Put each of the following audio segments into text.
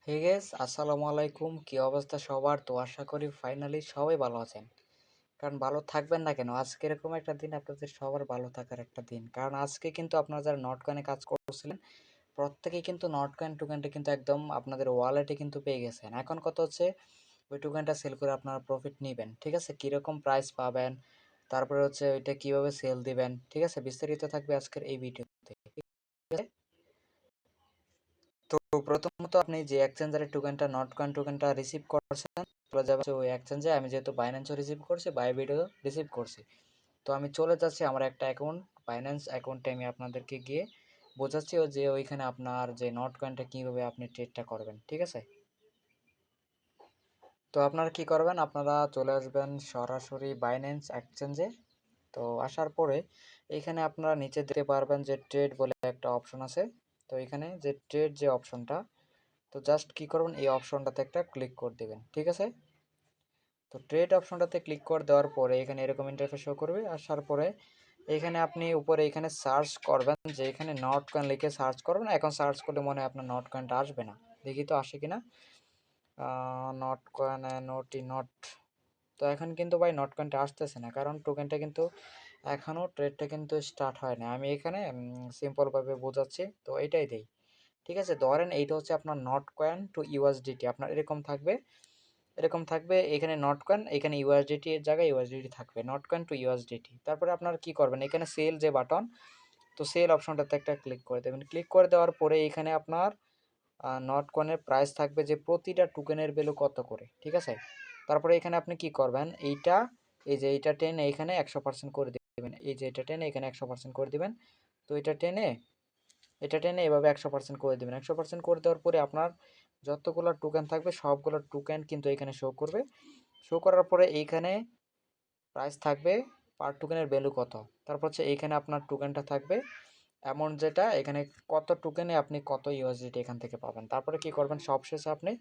হে guess আসসালামু আলাইকুম, কি অবস্থা সবার? তো আশা করি ফাইনালি সবাই ভালো আছেন। কারণ ভালো থাকবেন না কেন, আজকে এরকম একটা দিন আপনাদের সবার ভালো থাকার একটা দিন। কারণ আজকে কিন্তু আপনারা যারা নট কয়েনে কাজ করছিলেন প্রত্যেকেই কিন্তু নট কয়েন টোকেনটা কিন্তু একদম আপনাদের ওয়ালেটে কিন্তু পেয়ে গেছেন। এখন কত হচ্ছে, ওই টোকেনটা সেল করে আপনারা প্রফিট নেবেন। ঠিক আছে, কীরকম প্রাইস পাবেন, তারপরে হচ্ছে ওইটা কিভাবে সেল দিবেন, ঠিক আছে, বিস্তারিত থাকবে আজকের এই ভিডিওতে। ঠিক আছে? তো প্রথমত আপনি যে এক্সচেঞ্জারের টোকেনটা নট কয়েন টোকেনটা রিসিভ করছেন, চলে যাবে ওই এক্সচেঞ্জে। আমি যেহেতু বাইন্যান্সও রিসিভ করছি, বাইবিটও রিসিভ করছি, তো আমি চলে যাচ্ছি আমার একটা অ্যাকাউন্ট, বাইন্যান্স অ্যাকাউন্টে আমি আপনাদেরকে গিয়ে বোঝাচ্ছি যে ওইখানে আপনার যে নট কয়েনটা কীভাবে আপনি ট্রেডটা করবেন। ঠিক আছে, তো আপনারা কি করবেন, আপনারা চলে আসবেন সরাসরি বাইন্যান্স এক্সচেঞ্জে। তো আসার পরে এইখানে আপনারা নিচে দিতে পারবেন যে ট্রেড বলে একটা অপশন আছে। তো এখানে যে ট্রেড যে অপশনটা, তো জাস্ট কি করবেন, এই অপশনটাতে একটা ক্লিক করে দেবেন। ঠিক আছে, তো ট্রেড অপশনটাতে ক্লিক করে দেওয়ার পরে এখানে এরকম ইন্টারফেস শো করবে। আসার পরে এখানে আপনি উপরে এখানে সার্চ করবেন, যে এখানে নট কয়েন লিখে সার্চ করবেন। এখন সার্চ করলে মনে হয় আপনার নট কয়েনটা আসবে না, দেখি তো আসে কিনা। নট কয়েন নোটি নট, তো এখন কিন্তু ভাই নট কয়েনটা আসতেছে না, কারণ টোকেনটা কিন্তু এখনও ট্রেডটা কিন্তু স্টার্ট হয় না। আমি এখানে সিম্পলভাবে বোঝাচ্ছি, তো এটাই দেই। ঠিক আছে, ধরেন এইটা হচ্ছে আপনার নট কয়েন টু ইউএসডিটি, আপনার এরকম থাকবে, এরকম থাকবে এখানে নট কয়েন, এখানে ইউএসডিটি এর জায়গায় ইউএসডিটি থাকবে, নট কয়েন টু ইউএসডিটি। তারপরে আপনার কি করবেন, এখানে সেল যে বাটন, তো সেল অপশনটাতে একটা ক্লিক করে দেবেন। ক্লিক করে দেওয়ার পরে এখানে আপনার নট কয়েনের প্রাইস থাকবে যে প্রতিটা টোকেনের ভ্যালু কত করে। ঠিক আছে, তারপরে এখানে আপনি কি করবেন, এইটা এই যে এইটা টেনে এখানে 100% করে দেবেন, এই যে এটা টেনে এখানে 100% করে দিবেন। তো এটা টেনে এভাবে 100% করে দেবেন। 100% করে দেওয়ার পরে আপনার যতগুলো টোকেন থাকবে সবগুলো টোকেন কিন্তু এখানে শো করবে। শো করার পরে এইখানে প্রাইস থাকবে পার টোকেনের ভ্যালু কত, তারপর হচ্ছে এইখানে আপনার টোকেনটা থাকবে অ্যামাউন্ট, যেটা এখানে কত টোকেনে আপনি কত ইউএসডিটি এখান থেকে পাবেন। তারপরে কি করবেন, সবশেষে আপনি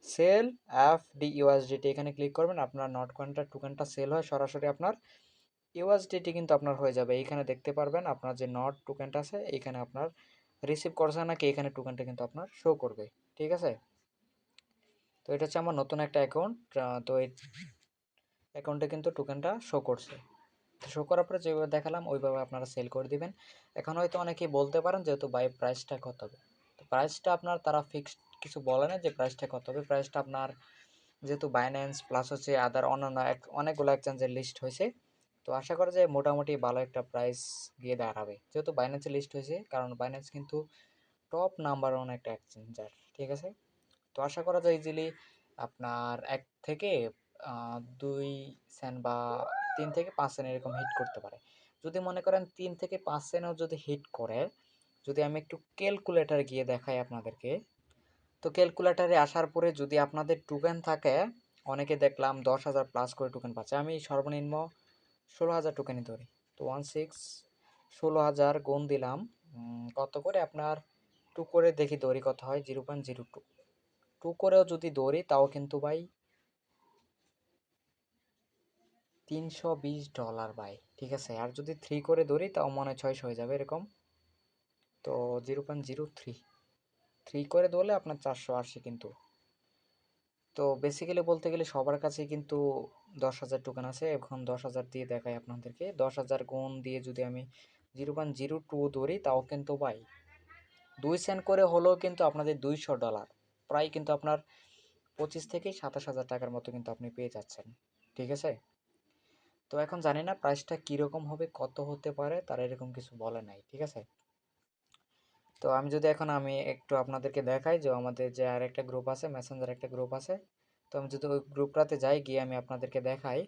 সেল ডি ইউএসডিটি এখানে ক্লিক করবেন। আপনার নট কয়েনটা টোকেনটা সেল হয় সরাসরি আপনার ইউএসডিটি কিন্তু আপনার হয়ে যাবে। এইখানে দেখতে পারবেন আপনার যে নট টোকেনটা আছে এইখানে আপনার রিসিভ করছে নাকি, এখানে টোকেনটা কিন্তু আপনার শো করবে। ঠিক আছে, তো এটা হচ্ছে আমার নতুন একটা অ্যাকাউন্ট। তো এই অ্যাকাউন্টে কিন্তু টোকেনটা শো করছে। তো শো করার পরে যেভাবে দেখালাম ওইভাবে আপনারা সেল করে দিবেন। এখন হয়তো অনেকেই বলতে পারেন যেহেতু বাই প্রাইসটা কত হবে, তো প্রাইসটা আপনার তারা ফিক্সড কিছু বলে না যে প্রাইসটা কত হবে। প্রাইসটা আপনার যেহেতু বাইন্যান্স প্লাস হচ্ছে আদার অন্যান্য অনেকগুলো এক্সচেঞ্জের লিস্ট হয়েছে, তো আশা করা যায় মোটামুটি ভালো একটা প্রাইস গিয়ে দাঁড়াবে, যেহেতু বাইন্যান্সে লিস্ট হয়েছে। কারণ বাইন্যান্স কিন্তু টপ নাম্বার ওয়ান একটা এক্সচেঞ্জার। ঠিক আছে, তো আশা করা যায় ইজিলি আপনার 1 থেকে 2 সেন্ট বা 3 থেকে 5 সেন্ট এরকম হিট করতে পারে। যদি মনে করেন 3 থেকে 5 সেন্টও যদি হিট করে, যদি আমি একটু ক্যালকুলেটারে গিয়ে দেখাই আপনাদেরকে, তো ক্যালকুলেটারে আসার পরে যদি আপনাদের টোকেন থাকে, অনেকে দেখলাম 10,000 প্লাস করে টোকেন পাচ্ছে। আমি সর্বনিম্ন 16,000 টোকেনই ধরি। তো 16,000 গুণ দিলাম কত করে আপনার, টু করে দেখি দড়ি কত হয়, 0.02। টু করেও যদি দৌড়ি তাও কিন্তু ভাই $320 ভাই। ঠিক আছে, আর যদি 3 করে দৌড়ি তাও মনে হয় 600 হয়ে যাবে এরকম। তো 0.03, 3 করে দৌড়লে আপনার 480 কিন্তু। তো বেসিক্যালি বলতে গেলে সবার কাছে কিন্তু 10,000 টোকেন আছে। এখন 10,000 দিয়ে দেখাই আপনাদেরকে, 10,000 গুণ দিয়ে যদি আমি 0.02 দৌড়ি তাও কিন্তু ভাই 2 সেন্ট করে হলেও কিন্তু আপনাদের $200, প্রায় কিন্তু আপনার 25 থেকে 27 হাজার টাকার মতো কিন্তু আপনি পেয়ে যাচ্ছেন। ঠিক আছে, তো এখন জানি না প্রাইসটা কীরকম হবে, কত হতে পারে, তারা এরকম কিছু বলে নাই। ঠিক আছে, তো আমি যদি এখন আমি একটু আপনাদেরকে দেখাই যে আমাদের যে আর একটা গ্রুপ আছে, মেসেঞ্জার একটা গ্রুপ আছে, তো আমি যদি ওই গ্রুপটাতে যাই, গিয়ে আমি আপনাদেরকে দেখাই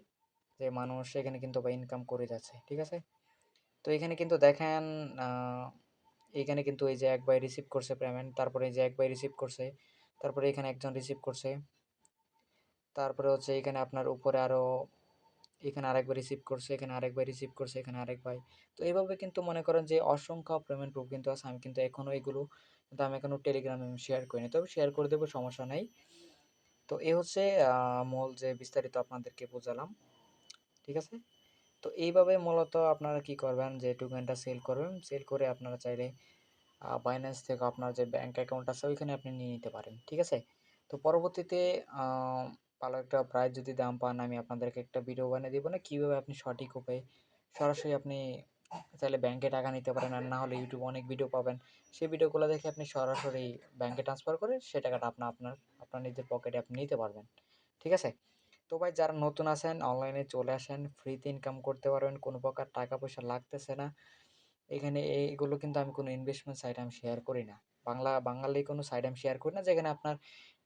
যে মানুষ এখানে কিন্তু বা ইনকাম করে যাচ্ছে। ঠিক আছে, তো এখানে কিন্তু দেখেন এখানে কিন্তু এই যে এক ভাই রিসিভ করছে পেমেন্ট, তারপরে এই যে এক ভাই রিসিভ করছে, তারপরে এখানে একজন রিসিভ করছে, তারপরে হচ্ছে এখানে আপনার উপরে আরও এখানে আরেকবার রিসিভ করছে, এখানে আরেকবার রিসিভ করছে, এখানে আরেক ভাই। তো এইভাবে কিন্তু মনে করেন যে অসংখ্য পেমেন্ট প্রুফ কিন্তু আছে। আমি কিন্তু এখনও এগুলো কিন্তু আমি এখনও টেলিগ্রামে শেয়ার করিনি, তবে শেয়ার করে দেবো, সমস্যা নাই। তো এ হচ্ছে মূল যে বিস্তারিত আপনাদেরকে বোঝালাম। ঠিক আছে, তো এইভাবে মূলত আপনারা কি করবেন, যে টোকেনটা সেল করবেন, সেল করে আপনারা চাইলে বাইন্যান্স থেকে আপনার যে ব্যাঙ্ক অ্যাকাউন্ট আছে ওইখানে আপনি নিয়ে নিতে পারেন, ঠিক আছে? তো পরবর্তীতে ভালো একটা প্রাইস যদি দাম পান, আমি আপনাদেরকে একটা ভিডিও বানিয়ে দিব না কীভাবে আপনি সঠিক উপায়ে সরাসরি আপনি চাইলে ব্যাংকে টাকা নিতে পারেন, আর না হলে ইউটিউবে অনেক ভিডিও পাবেন, সেই ভিডিওগুলো দেখে আপনি সরাসরি ব্যাংকে ট্রান্সফার করে সে টাকাটা আপনার নিজের পকেটে আপনি নিতে পারবেন, ঠিক আছে? তো ভাই যারা নতুন আছেন অনলাইনে চলে আসেন, ফ্রিতে ইনকাম করতে পারবেন, কোনো প্রকার টাকা পয়সা লাগতেছে না। এখানে এইগুলো কিন্তু আমি কোনো ইনভেস্টমেন্ট সাইট আমি শেয়ার করি না। বাঙালি কোনো সাইট আমি শেয়ার করি না যেখানে আপনার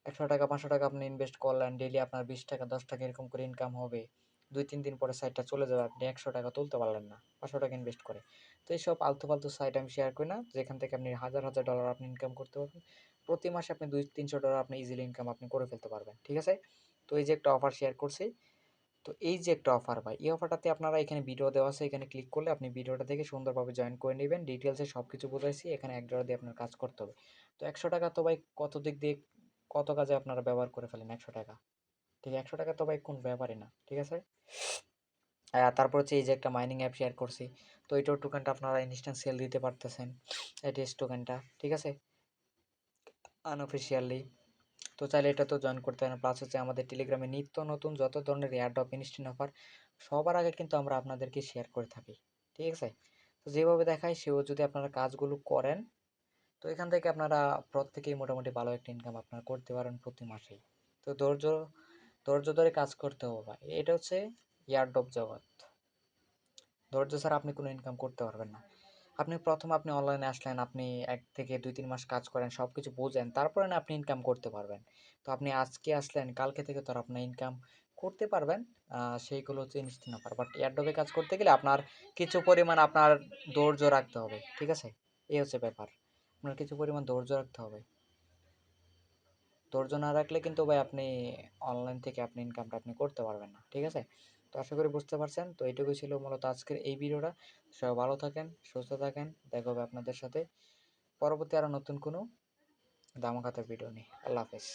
৳১০০ ৳৫০০ আপনি ইনভেস্ট করলেন, ডেইলি আপনার ৳২০ ৳১০ এরকম করে ইনকাম হবে। ২-৩ দিন পরে সাইটটা চলে যাবে, আপনি ৳১০০ তুলতে পারলেন না, ৳৫০০ ইনভেস্ট করে। তো এইসব আলতু-ফালতু সাইট আমি শেয়ার করি না, যেখান থেকে আপনি হাজার, হাজার ডলার আপনি ইনকাম করতে পারবেন। প্রতি মাসে আপনি $২00-৩০০ আপনি ইজিলি ইনকাম আপনি করে ফেলতে পারবেন, ঠিক আছে? তো এই যে একটা অফার শেয়ার করছি, তো এই যে একটা অফার ভাই, এই অফারটাতে আপনারা এখানে ভিডিও দেওয়া আছে, এখানে ক্লিক করলে আপনি ভিডিওটা দেখে সুন্দরভাবে জয়েন করে নেবেন। ডিটেইলসে সব কিছু বুঝাইছি, এখানে $১ দিয়ে আপনার কাজ করতে হবে। তো ৳১০০ তো ভাই কত দিক দিয়ে কত কাজে আপনারা ব্যবহার করে ফেলেন ৳১০০, ঠিক আছে? ৳১০০ তো ভাই কোনো ব্যাপারই না, ঠিক আছে? তারপর হচ্ছে এই যে একটা মাইনিং অ্যাপ শেয়ার করছি। তো এইটার টোকেনটা আপনারা ইনস্ট্যান্ট সেল দিতে পারতেছেন। এটিএস টোকেনটা, ঠিক আছে? আনঅফিসিয়ালি। তো চাইলে এটাতেও জয়েন করতে পারেন। প্লাস হচ্ছে আমাদের টেলিগ্রামে নিত্য নতুন যত ধরনের এয়ারড্রপ, ইনস্ট্যান্ট অফার সবার আগে কিন্তু আমরা আপনাদেরকে শেয়ার করে থাকি। ঠিক আছে? তো যেভাবে দেখাই সেভাবে যদি আপনারা কাজগুলো করেন, তো এখান থেকে আপনারা প্রত্যেকেই মোটামুটি ভালো একটা ইনকাম আপনারা করতে পারেন প্রতি মাসেই। তো ধৈর্য ধরে কাজ করতে হবে ভাই। এটা হচ্ছে এয়ারড্রপ জগৎ। ধৈর্য ছাড়া আপনি কোনো ইনকাম করতে পারবেন না। আপনি অনলাইনে আসলেন, আপনি ১ থেকে ২-৩ মাস কাজ করেন, সবকিছু বোঝেন, তারপরে না আপনি ইনকাম করতে পারবেন। তো আপনি আজকে আসলেন, কালকে থেকে তো আর আপনি ইনকাম করতে পারবেন, সেইগুলো হচ্ছে ইনস্ট্যান্ট অফার। বাট এয়ারড্রপে কাজ করতে গেলে আপনার কিছু পরিমাণ আপনার ধৈর্য রাখতে হবে। ঠিক আছে? এই হচ্ছে ব্যাপার। আপনার কিছু পরিমাণ ধৈর্য রাখতে হবে। ধৈর্য না রাখলে কিন্তু ভাই আপনি অনলাইন থেকে আপনি ইনকামটা আপনি করতে পারবেন না। ঠিক আছে? তো আশা করি বুঝতে পারছেন। তো এইটুকুই ছিল মূলত আজকের এই ভিডিওটা। সবাই ভালো থাকেন, সুস্থ থাকেন। দেখা হবে আপনাদের সাথে পরবর্তী আরো নতুন কোনো ধামাকাদার ভিডিও নিয়ে। আল্লাহ হাফেজ।